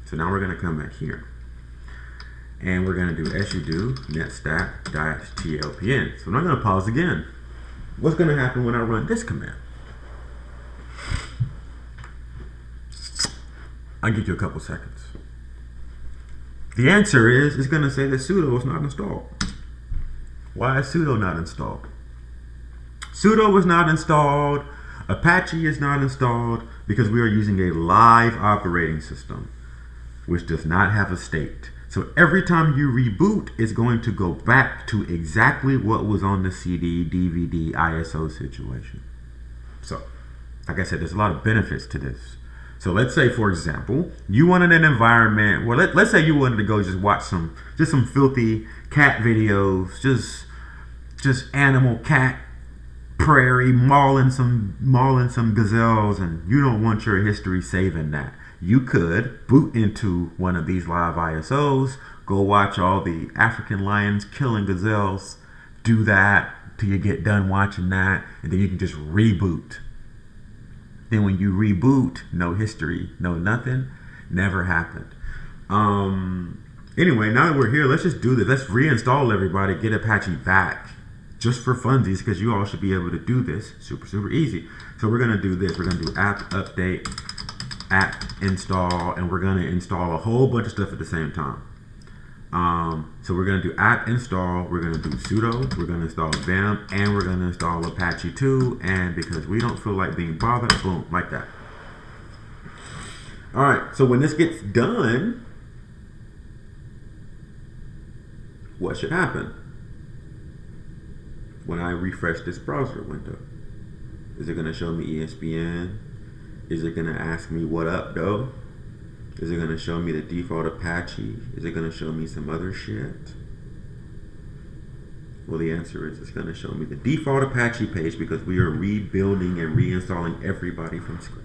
So now we're going to come back here. And we're going to do sudo netstack-tlpn. So I'm not going to pause again. What's going to happen when I run this command? I'll give you a couple seconds. The answer is it's going to say that sudo is not installed. Why is sudo not installed? Sudo is not installed. Apache is not installed because we are using a live operating system, which does not have a state. So every time you reboot, it's going to go back to exactly what was on the CD, DVD, ISO situation. So, like I said, there's a lot of benefits to this. So let's say, for example, you wanted an environment where let's say you wanted to go just watch some filthy cat videos, just animal cat prairie mauling some gazelles, and you don't want your history saving that. You could boot into one of these live ISOs, go watch all the African lions killing gazelles, do that till you get done watching that, and then you can just reboot. Then when you reboot, no history, no nothing, never happened. Anyway, now that we're here, let's just do this. Let's reinstall everybody, get Apache back, just for funsies, because you all should be able to do this super easy. So we're gonna do this. We're gonna do apt update, apt install, and we're gonna install a whole bunch of stuff at the same time. So we're gonna do apt install, we're gonna do sudo, we're gonna install vim, and we're gonna install Apache 2, and because we don't feel like being bothered, boom, like that. All right, so when this gets done, what should happen when I refresh this browser window? Is it gonna show me ESPN? Is it gonna ask me what up, though? Is it gonna show me the default Apache? Is it gonna show me some other shit? Well, the answer is it's gonna show me the default Apache page because we are rebuilding and reinstalling everybody from scratch.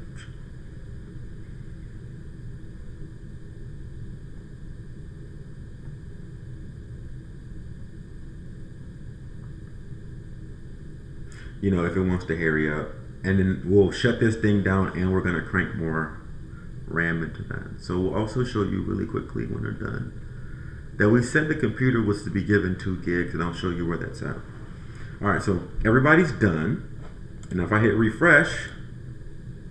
You know, if it wants to hurry up. And then we'll shut this thing down and we're gonna crank more RAM into that. So we'll also show you really quickly when we're done that we said the computer was to be given 2 gigs, and I'll show you where that's at. All right, so everybody's done. And if I hit refresh,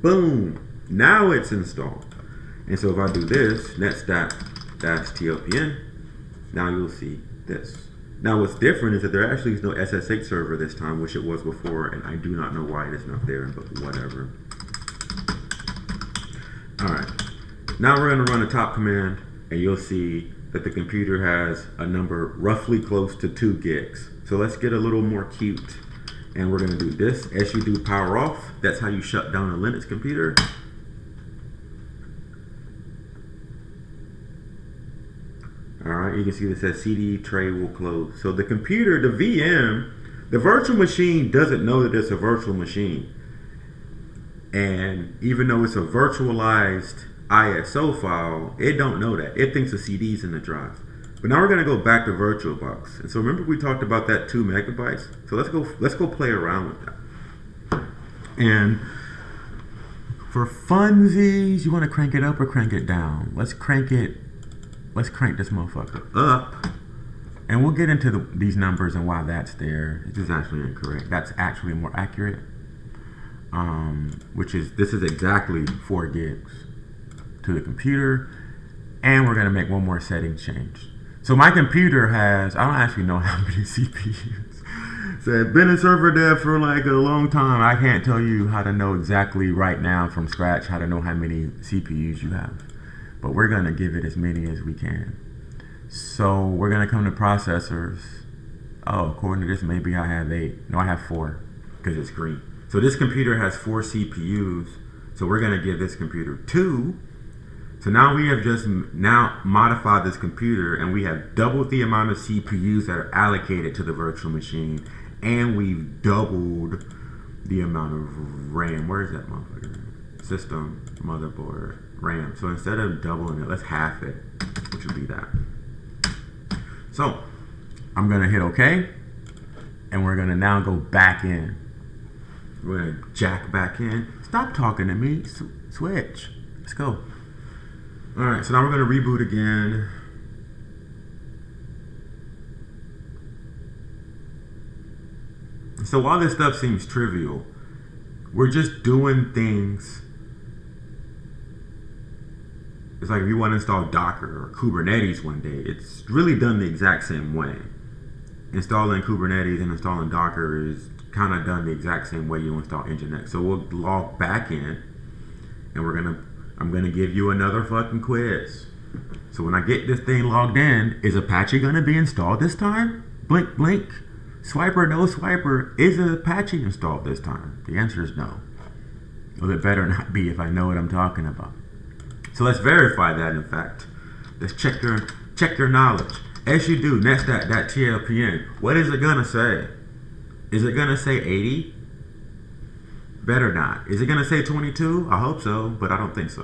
boom, now it's installed. And so if I do this, netstack-tlpn, now you'll see this. Now what's different is that there actually is no SSH server this time, which it was before, and I do not know why it is not there, but whatever. All right, now we're gonna run a top command, and you'll see that the computer has a number roughly close to 2 gigs. So let's get a little more cute, and we're gonna do this, sudo power off. That's how you shut down a Linux computer. All right, you can see that says CD tray will close. So the computer, the VM, the virtual machine doesn't know that it's a virtual machine. And even though it's a virtualized ISO file, it don't know that. It thinks the CD's in the drive. But now we're gonna go back to VirtualBox. And so remember we talked about that 2 megabytes? So let's go play around with that. And for funsies, you wanna crank it up or crank it down? Let's crank this motherfucker up. And we'll get into these numbers and why that's there. This is actually incorrect. That's actually more accurate. This is exactly 4 gigs to the computer, and we're gonna make one more setting change. So my computer has, I don't actually know how many CPUs. Said, been in server dev for like a long time. I can't tell you how to know exactly right now from scratch how to know how many CPUs you have. But we're going to give it as many as we can. So we're going to come to processors. Oh, according to this, maybe I have 8. No, I have 4 because it's green. So this computer has 4 CPUs. So we're going to give this computer 2. So now we have just now modified this computer and we have doubled the amount of CPUs that are allocated to the virtual machine, and we've doubled the amount of RAM. Where is that motherfucker? System, motherboard, RAM. So instead of doubling it, let's half it, which would be that. So I'm gonna hit OK, and we're gonna now go back in. We're gonna jack back in. Stop talking to me, switch. Let's go. All right, so now we're gonna reboot again. So while this stuff seems trivial, we're just doing things. It's like if you want to install Docker or Kubernetes one day, it's really done the exact same way. Installing Kubernetes and installing Docker is kind of done the exact same way you install Nginx. So we'll log back in, and I'm gonna give you another fucking quiz. So when I get this thing logged in, is Apache gonna be installed this time? Blink, blink. Swiper, no swiper. Is Apache installed this time? The answer is no. Well, it better not be if I know what I'm talking about. So let's verify that. In fact, let's check your knowledge. As you do, next that TLPN. What is it gonna say? Is it gonna say 80? Better not. Is it gonna say 22? I hope so, but I don't think so.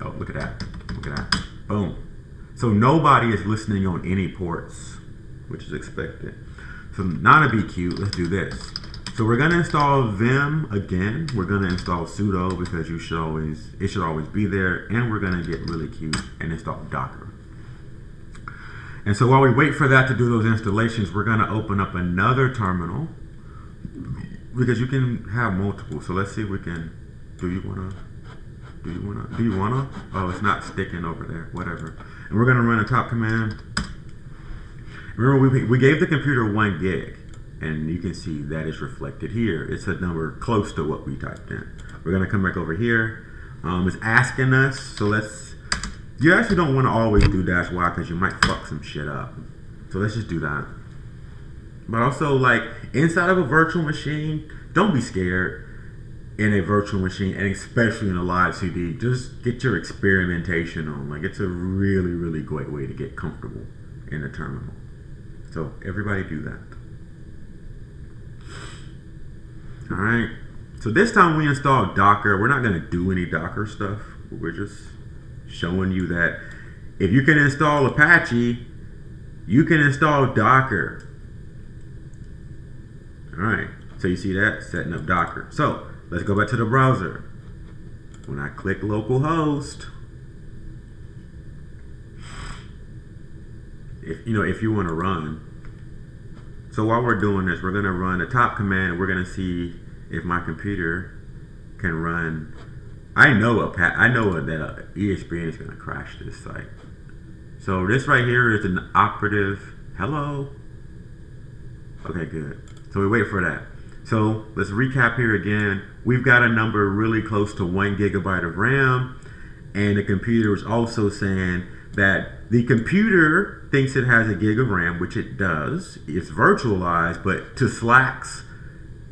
Oh, look at that. Look at that. Boom. So nobody is listening on any ports, which is expected. So now to be cute, let's do this. So we're gonna install Vim again. We're gonna install sudo because it should always be there, and we're gonna get really cute and install Docker. And so while we wait for that to do those installations, we're gonna open up another terminal because you can have multiple. So let's see if we can. Do you wanna? Oh, it's not sticking over there. Whatever. And we're gonna run a top command. Remember, we gave the computer 1 gig, and you can see that is reflected here. It's a number close to what we typed in. We're gonna come back over here. It's asking us, so you actually don't want to always do -y because you might fuck some shit up. So let's just do that. But also, like, inside of a virtual machine, don't be scared in a virtual machine, and especially in a live CD. Just get your experimentation on. Like, it's a really, really great way to get comfortable in a terminal. So everybody do that. All right. So this time we installed Docker. We're not going to do any Docker stuff. We're just showing you that if you can install Apache, you can install Docker. All right. So you see that? Setting up Docker. So let's go back to the browser. When I click localhost, if you want to run. So while we're doing this, we're going to run the top command. We're going to see if my computer can run. I know that ESPN is going to crash this site. So this right here is an operative. Hello. Okay, good. So we wait for that. So let's recap here again. We've got a number really close to 1 gigabyte of RAM, and the computer is also saying that the computer thinks it has 1 gig of RAM, which it does. It's virtualized, but to Slax,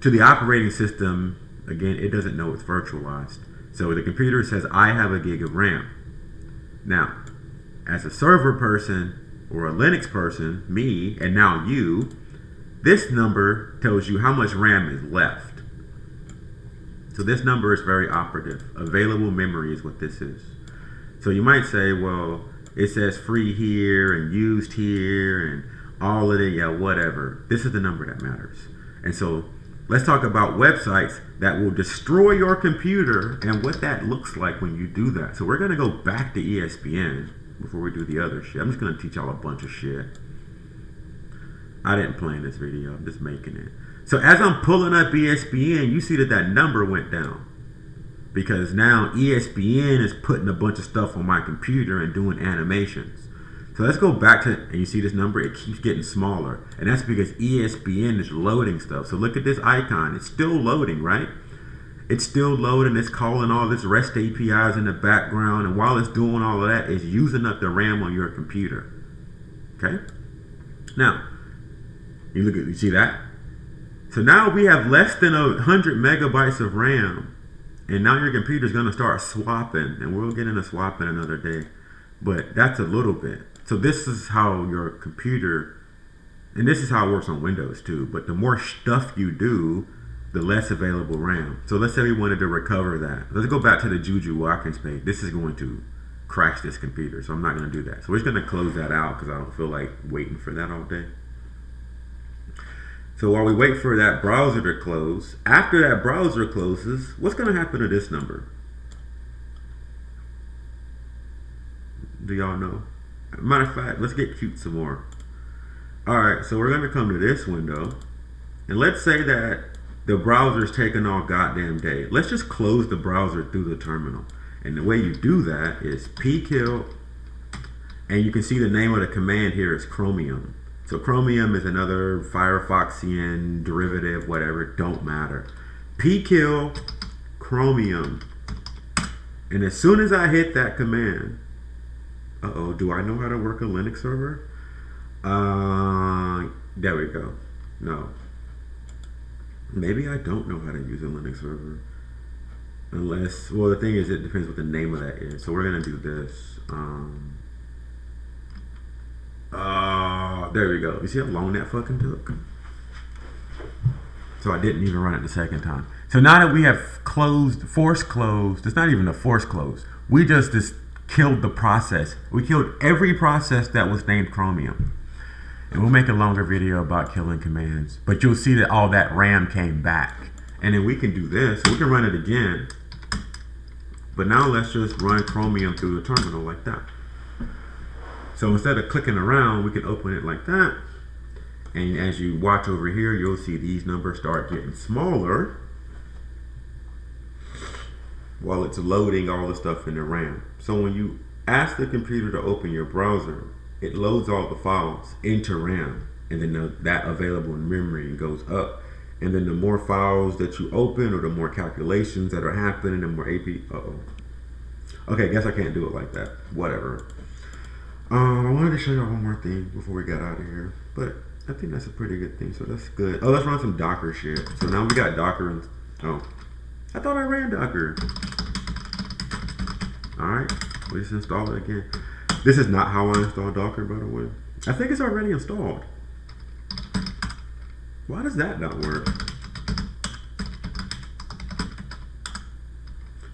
to the operating system, again, it doesn't know it's virtualized. So the computer says, I have 1 gig of RAM. Now, as a server person or a Linux person, me, and now you, this number tells you how much RAM is left. So this number is very operative. Available memory is what this is. So you might say, well, it says free here and used here and all of it, yeah, whatever. This is the number that matters. And so let's talk about websites that will destroy your computer and what that looks like when you do that. So we're going to go back to ESPN before we do the other shit. I'm just going to teach y'all a bunch of shit. I didn't plan this video. I'm just making it. So as I'm pulling up ESPN, you see that number went down. Because now ESPN is putting a bunch of stuff on my computer and doing animations. So let's go back to, and you see this number, it keeps getting smaller. And that's because ESPN is loading stuff. So look at this icon. It's still loading, right? It's still loading. It's calling all this REST APIs in the background. And while it's doing all of that, it's using up the RAM on your computer. Okay? Now, you see that? So now we have less than 100 megabytes of RAM. And now your computer's going to start swapping. And we'll get into swapping another day. But that's a little bit. So this is how your computer, and this is how it works on Windows too, but the more stuff you do, the less available RAM. So let's say we wanted to recover that. Let's go back to the Juju Watkins page. This is going to crash this computer, so I'm not going to do that. So we're just going to close that out because I don't feel like waiting for that all day. So while we wait for that browser to close, after that browser closes, what's going to happen to this number? Do y'all know? Matter of fact, let's get cute some more. Alright, so we're going to come to this window. And let's say that the browser's taking all goddamn day. Let's just close the browser through the terminal. And the way you do that is pkill. And you can see the name of the command here is Chromium. So Chromium is another Firefoxian derivative, whatever, don't matter. Pkill Chromium. And as soon as I hit that command, uh-oh, do I know how to work a Linux server? There we go. No. Maybe I don't know how to use a Linux server. Unless, well, the thing is, it depends what the name of that is. So we're going to do this. There we go. You see how long that fucking took? So I didn't even run it the second time. So now that we have force closed, it's not even a force close. We just killed the process. We killed every process that was named Chromium. And we'll make a longer video about killing commands. But you'll see that all that RAM came back. And then we can do this. We can run it again. But now let's just run Chromium through the terminal like that. So instead of clicking around, we can open it like that. And as you watch over here, you'll see these numbers start getting smaller while it's loading all the stuff in the RAM. So when you ask the computer to open your browser, it loads all the files into RAM, and then that available in memory goes up. And then the more files that you open, or the more calculations that are happening, the more Okay, I guess I can't do it like that. Whatever. I wanted to show you one more thing before we got out of here, but I think that's a pretty good thing, so that's good. Oh, let's run some Docker shit. So now we got Docker and, oh, I thought I ran Docker. Alright, we just install it again. This is not how I install Docker, by the way. I think it's already installed. Why does that not work?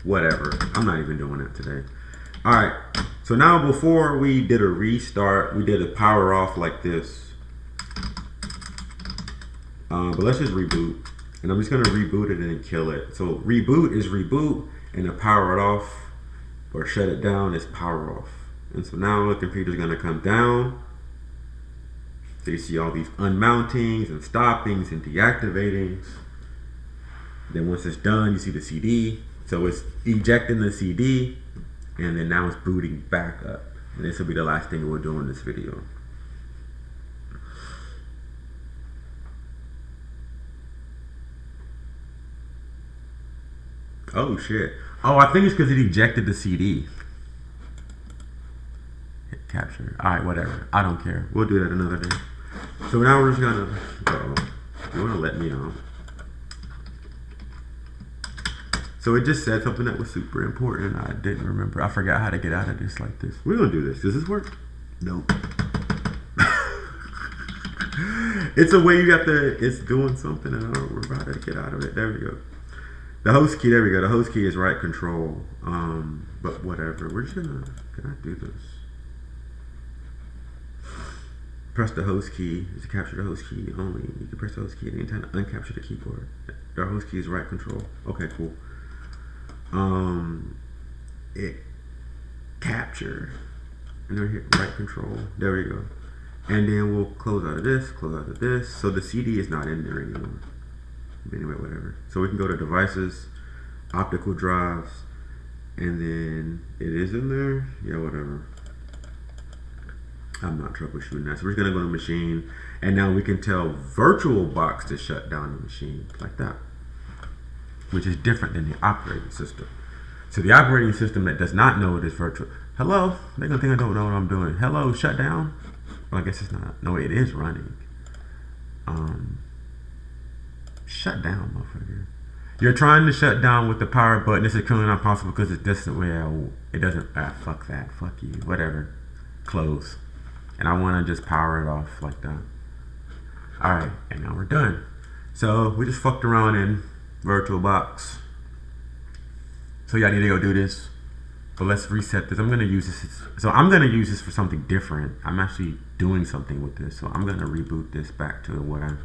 Whatever, I'm not even doing that today. Alright, so now before we did a restart, we did a power off like this. But let's just reboot. And I'm just going to reboot it and then kill it. So reboot is reboot, and the power it off or shut it down is power off. And so now the computer's going to come down. So you see all these unmountings and stoppings and deactivatings. Then once it's done, you see the CD. So it's ejecting the CD, and then now it's booting back up. And this will be the last thing we'll do in this video. Oh shit. Oh, I think it's because it ejected the CD. Hit capture. Alright, whatever. I don't care. We'll do that another day. So now we're just gonna you wanna let me on. So it just said something that was super important and I didn't remember. I forgot how to get out of this like this. We're gonna do this. Does this work? Nope. It's a way you got to, it's doing something and we're about to get out of it. There we go. The host key, there we go. The host key is right control. But whatever. We're just gonna, can I do this? Press the host key to capture the host key only. You can press the host key at any time to uncapture the keyboard. The host key is right control. Okay, cool. It capture. And then hit right control. There we go. And then we'll close out of this, close out of this. So the CD is not in there anymore. Anyway, whatever. So we can go to devices, optical drives, and then it is in there. Yeah, whatever. I'm not troubleshooting that. So we're just gonna go to machine, and now we can tell VirtualBox to shut down the machine like that, which is different than the operating system. So the operating system that does not know it is virtual. Hello, they're gonna think I don't know what I'm doing. Hello, shut down. Well, I guess it's not. No, it is running. Shut down, motherfucker. You're trying to shut down with the power button. This is currently not possible because it doesn't. Well, it doesn't. Fuck that. Fuck you. Whatever. Close. And I want to just power it off like that. All right, and now we're done. So we just fucked around in VirtualBox. So y'all need to go do this. But let's reset this. I'm gonna use this. So I'm gonna use this for something different. I'm actually doing something with this. So I'm gonna reboot this back to what I.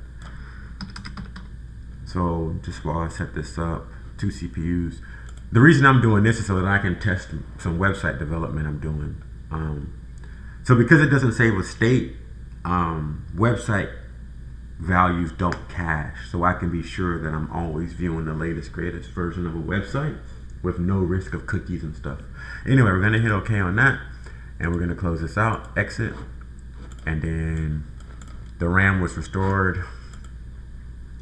So just while I set this up, 2 CPUs. The reason I'm doing this is so that I can test some website development I'm doing. So because it doesn't save a state, website values don't cache. So I can be sure that I'm always viewing the latest, greatest version of a website with no risk of cookies and stuff. Anyway, we're gonna hit OK on that, and we're gonna close this out, exit, and then the RAM was restored.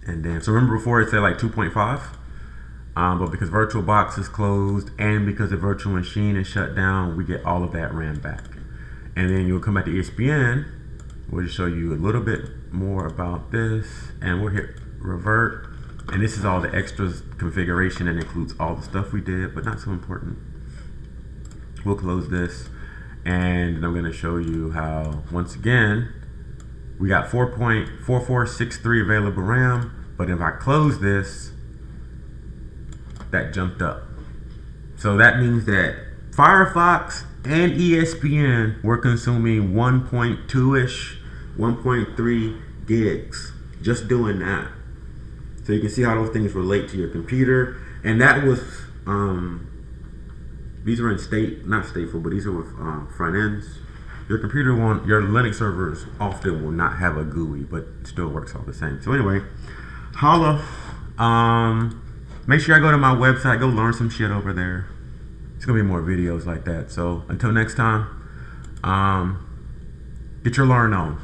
And then, so remember before it said like 2.5, but because VirtualBox is closed and because the virtual machine is shut down, we get all of that RAM back. And then you'll come back to ESPN. We'll just show you a little bit more about this, and we'll hit revert. And this is all the extras configuration and includes all the stuff we did, but not so important. We'll close this, and I'm gonna show you how, once again, we got 4.4463 available RAM, but if I close this, that jumped up. So that means that Firefox and ESPN were consuming 1.2-ish, 1.3 gigs, just doing that. So you can see how those things relate to your computer. And that was, these are in not stateful, but these are with front ends. Your computer won't, your Linux servers often will not have a GUI, but it still works all the same. So anyway, holla. Make sure I go to my website, go learn some shit over there. It's gonna be more videos like that. So until next time, get your learn on.